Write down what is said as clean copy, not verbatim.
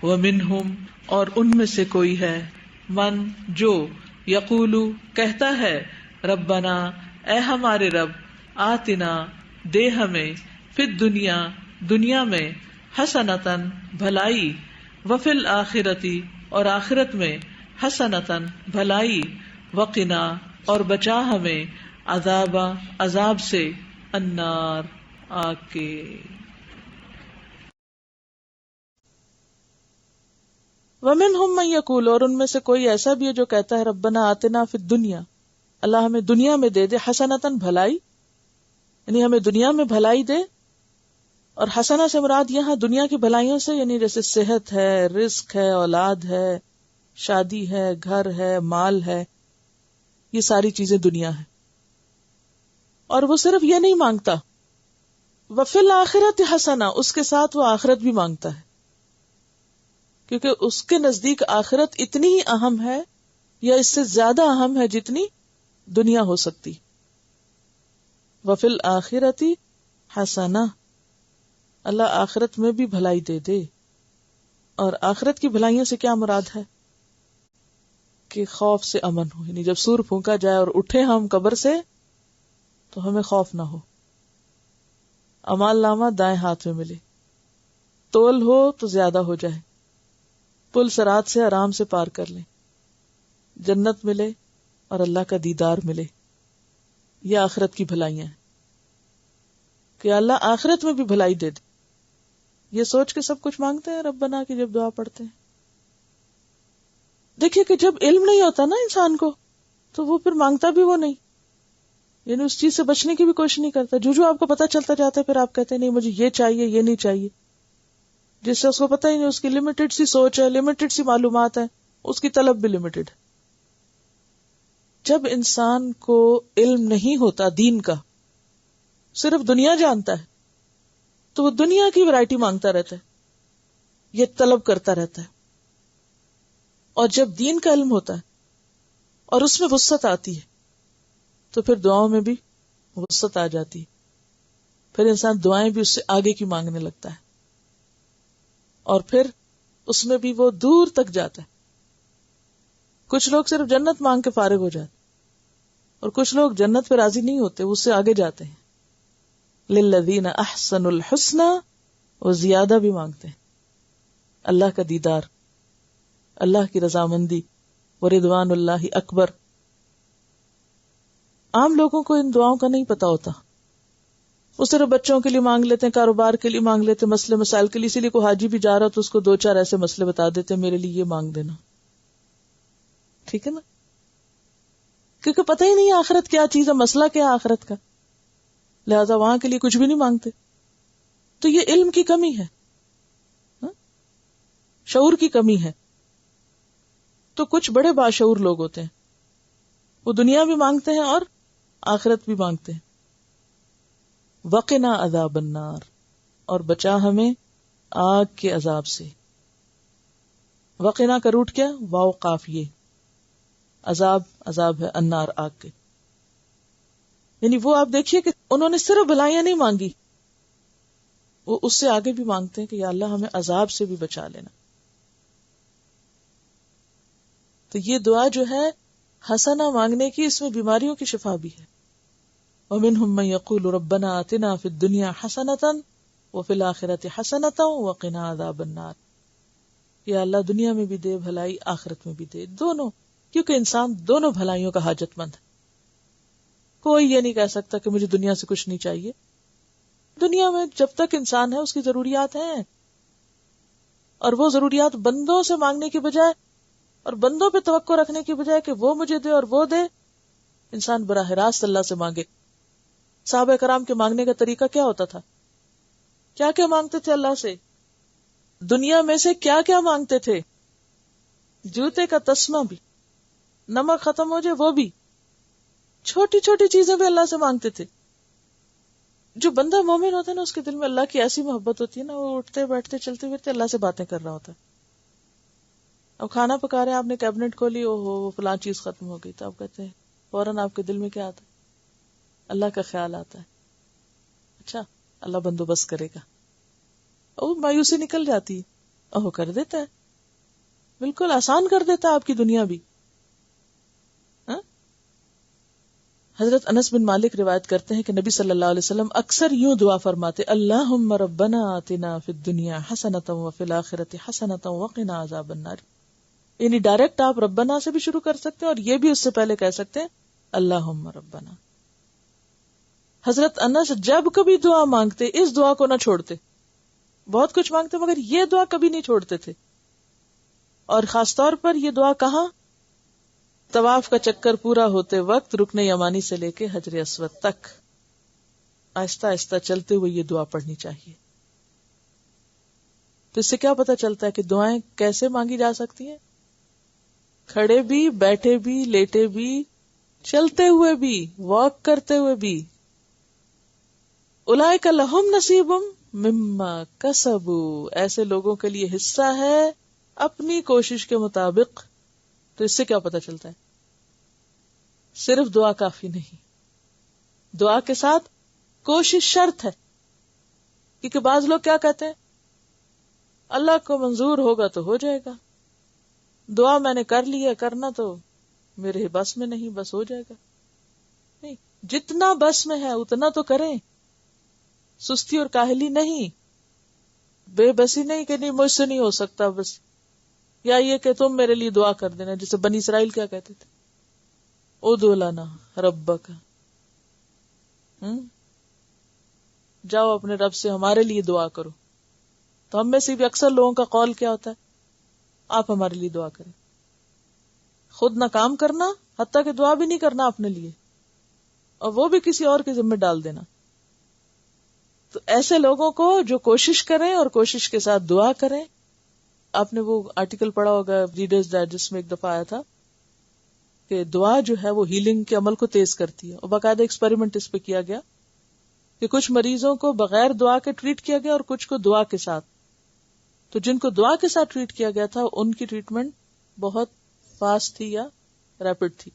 ومنہم اور ان میں سے کوئی ہے، من جو یقولو کہتا ہے، ربنا اے ہمارے رب، آتنا دے ہمیں، فی الدنیا دنیا میں، حسنتن بھلائی، وفی الآخرتی اور آخرت میں، حسنتن بھلائی، وقنا اور بچا ہمیں، عذاب سے، النار آگ کے۔ ومنہم من یقول اور ان میں سے کوئی ایسا بھی ہے جو کہتا ہے، ربنا آتنا فی الدنیا، اللہ ہمیں دنیا میں دے دے، حسنتن بھلائی، یعنی ہمیں دنیا میں بھلائی دے۔ اور حسنہ سے مراد یہاں دنیا کی بھلائیوں سے، یعنی جیسے صحت ہے، رزق ہے، اولاد ہے، شادی ہے، گھر ہے، مال ہے، یہ ساری چیزیں دنیا ہے۔ اور وہ صرف یہ نہیں مانگتا، وفی الآخرۃ حسنہ، اس کے ساتھ وہ آخرت بھی مانگتا ہے، کیونکہ اس کے نزدیک آخرت اتنی ہی اہم ہے یا اس سے زیادہ اہم ہے جتنی دنیا ہو سکتی۔ وفی الآخرۃ حسنہ، اللہ آخرت میں بھی بھلائی دے دے۔ اور آخرت کی بھلائیوں سے کیا مراد ہے؟ کہ خوف سے امن ہو، یعنی جب سور پھونکا جائے اور اٹھے ہم قبر سے تو ہمیں خوف نہ ہو، اعمال نامہ دائیں ہاتھ میں ملے، تول ہو تو زیادہ ہو جائے، پل صراط سے آرام سے پار کر لیں، جنت ملے اور اللہ کا دیدار ملے۔ یہ آخرت کی بھلائیاں ہیں کہ اللہ آخرت میں بھی بھلائی دے دے۔ یہ سوچ کے سب کچھ مانگتے ہیں ربنا کی جب دعا پڑھتے ہیں۔ دیکھیے کہ جب علم نہیں ہوتا نا انسان کو تو وہ پھر مانگتا بھی وہ نہیں، یعنی اس چیز سے بچنے کی بھی کوشش نہیں کرتا۔ جو آپ کو پتا چلتا جاتا ہے پھر آپ کہتے ہیں نہیں مجھے یہ چاہیے، یہ نہیں چاہیے، جس سے اس کو پتا ہی نہیں، اس کی لمیٹڈ سی سوچ ہے، لمیٹڈ سی معلومات ہے، اس کی طلب بھی لمیٹڈ ہے۔ جب انسان کو علم نہیں ہوتا دین کا، صرف دنیا جانتا ہے، تو وہ دنیا کی ورائٹی مانگتا رہتا ہے، یہ طلب کرتا رہتا ہے۔ اور جب دین کا علم ہوتا ہے اور اس میں وسعت آتی ہے تو پھر دعاؤں میں بھی وسعت آ جاتی ہے، پھر انسان دعائیں بھی اس سے آگے کی مانگنے لگتا ہے، اور پھر اس میں بھی وہ دور تک جاتا ہے۔ کچھ لوگ صرف جنت مانگ کے فارغ ہو جاتے، اور کچھ لوگ جنت پہ راضی نہیں ہوتے، اس سے آگے جاتے ہیں، للذین احسنوا الحسنی، وہ زیادہ بھی مانگتے ہیں، اللہ کا دیدار، اللہ کی رضامندی، ورضوان اللہ اکبر۔ عام لوگوں کو ان دعاؤں کا نہیں پتا ہوتا، وہ صرف بچوں کے لیے مانگ لیتے ہیں، کاروبار کے لیے مانگ لیتے ہیں، مسئلے مسائل کے لیے، اسی لیے کوئی حاجی بھی جا رہا تو اس کو 2-4 ایسے مسئلے بتا دیتے ہیں، میرے لیے یہ مانگ دینا، ٹھیک ہے نا، کیونکہ پتہ ہی نہیں آخرت کیا چیز ہے، مسئلہ کیا آخرت کا، لہذا وہاں کے لیے کچھ بھی نہیں مانگتے۔ تو یہ علم کی کمی ہے، شعور کی کمی ہے۔ تو کچھ بڑے باشعور لوگ ہوتے ہیں، وہ دنیا بھی مانگتے ہیں اور آخرت بھی مانگتے ہیں۔ وقنا عذاب النار، اور بچا ہمیں آگ کے عذاب سے۔ وقنا کا روٹ کیا؟ واو قاف، یہ عذاب ہے، النار آگ کے، یعنی وہ آپ دیکھیے کہ انہوں نے صرف بھلائیاں نہیں مانگی، وہ اس سے آگے بھی مانگتے ہیں کہ یا اللہ ہمیں عذاب سے بھی بچا لینا۔ تو یہ دعا جو ہے حسنہ مانگنے کی، اس میں بیماریوں کی شفا بھی ہے۔ وَمِنْهُمْ مَنْ يَقُولُ رَبَّنَا آتِنَا فِي الدُّنْيَا حَسَنَةً وَفِي الْآخِرَةِ حَسَنَةً وَقِنَا عَذَابَ النَّارِ، یا اللہ دنیا میں بھی دے بھلائی، آخرت میں بھی دے، دونوں، کیونکہ انسان دونوں بھلائیوں کا حاجت مند ہے۔ کوئی یہ نہیں کہہ سکتا کہ مجھے دنیا سے کچھ نہیں چاہیے۔ دنیا میں جب تک انسان ہے اس کی ضروریات ہیں، اور وہ ضروریات بندوں سے مانگنے کی بجائے اور بندوں پہ توقع رکھنے کی بجائے کہ وہ مجھے دے اور وہ دے، انسان براہ راست اللہ سے مانگے۔ صحابہ کرام کے مانگنے کا طریقہ کیا ہوتا تھا؟ کیا کیا مانگتے تھے اللہ سے؟ دنیا میں سے کیا کیا مانگتے تھے؟ جوتے کا تسمہ بھی، نمک ختم ہو جائے وہ بھی، چھوٹی چھوٹی چیزیں بھی اللہ سے مانگتے تھے۔ جو بندہ مومن ہوتا ہے نا، اس کے دل میں اللہ کی ایسی محبت ہوتی ہے نا، وہ اٹھتے بیٹھتے چلتے پھرتے اللہ سے باتیں کر رہا ہوتا ہے۔ اب کھانا پکا رہے ہیں، آپ نے کیبنٹ کھولی، وہ فلاں چیز ختم ہو گئی، تو آپ کہتے ہیں فوراً آپ کے دل میں کیا آتا ہے؟ اللہ کا خیال آتا ہے، اچھا اللہ بندوبست کرے گا، اور مایوسی نکل جاتی ہے۔ اور وہ کر دیتا ہے، بالکل آسان کر دیتا ہے آپ کی دنیا بھی. حضرت انس بن مالک روایت کرتے ہیں کہ نبی صلی اللہ علیہ وسلم اکثر یوں دعا فرماتے، اللہم ربنا آتنا فی الدنیا حسنۃ وفی الآخرۃ حسنۃ وقنا عذاب النار. یعنی ڈائریکٹ آپ ربنا سے بھی شروع کر سکتے ہیں اور یہ بھی اس سے پہلے کہہ سکتے ہیں اللہم ربنا. حضرت انس جب کبھی دعا مانگتے اس دعا کو نہ چھوڑتے، بہت کچھ مانگتے مگر یہ دعا کبھی نہیں چھوڑتے تھے. اور خاص طور پر یہ دعا کہاں؟ طواف کا چکر پورا ہوتے وقت رکن یمانی سے لے کے حجر اسود تک آہستہ آہستہ چلتے ہوئے یہ دعا پڑھنی چاہیے. تو اس سے کیا پتہ چلتا ہے کہ دعائیں کیسے مانگی جا سکتی ہیں؟ کھڑے بھی، بیٹھے بھی، لیٹے بھی، چلتے ہوئے بھی، واک کرتے ہوئے بھی. اولئک لہم نصیب مما کسبوا، ایسے لوگوں کے لیے حصہ ہے اپنی کوشش کے مطابق. تو اس سے کیا پتہ چلتا ہے؟ صرف دعا کافی نہیں، دعا کے ساتھ کوشش شرط ہے. کیونکہ بعض لوگ کیا کہتے ہیں، اللہ کو منظور ہوگا تو ہو جائے گا، دعا میں نے کر لی ہے، کرنا تو میرے بس میں نہیں، بس ہو جائے گا. نہیں، جتنا بس میں ہے اتنا تو کریں. سستی اور کاہلی نہیں، بے بسی نہیں کہ نہیں مجھ سے نہیں ہو سکتا بس، یا یہ کہ تم میرے لیے دعا کر دینا، جیسے بنی اسرائیل کیا کہتے تھے، ادعو لنا ربک، جاؤ اپنے رب سے ہمارے لیے دعا کرو. تو ہم میں سے بھی اکثر لوگوں کا قول کیا ہوتا ہے، آپ ہمارے لیے دعا کریں. خود نہ کام کرنا، حتیٰ کہ دعا بھی نہیں کرنا اپنے لیے، اور وہ بھی کسی اور کے ذمہ ڈال دینا. تو ایسے لوگوں کو جو کوشش کریں اور کوشش کے ساتھ دعا کریں. آپ نے وہ آرٹیکل پڑھا ہوگا ریڈرز ڈائجسٹ میں ایک دفعہ آیا تھا کہ دعا جو ہے وہ ہیلنگ کے عمل کو تیز کرتی ہے، اور باقاعدہ ایکسپیریمنٹ اس پہ کیا گیا کہ کچھ مریضوں کو بغیر دعا کے ٹریٹ کیا گیا اور کچھ کو دعا کے ساتھ. تو جن کو دعا کے ساتھ ٹریٹ کیا گیا تھا ان کی ٹریٹمنٹ بہت فاسٹ تھی یا ریپڈ تھی،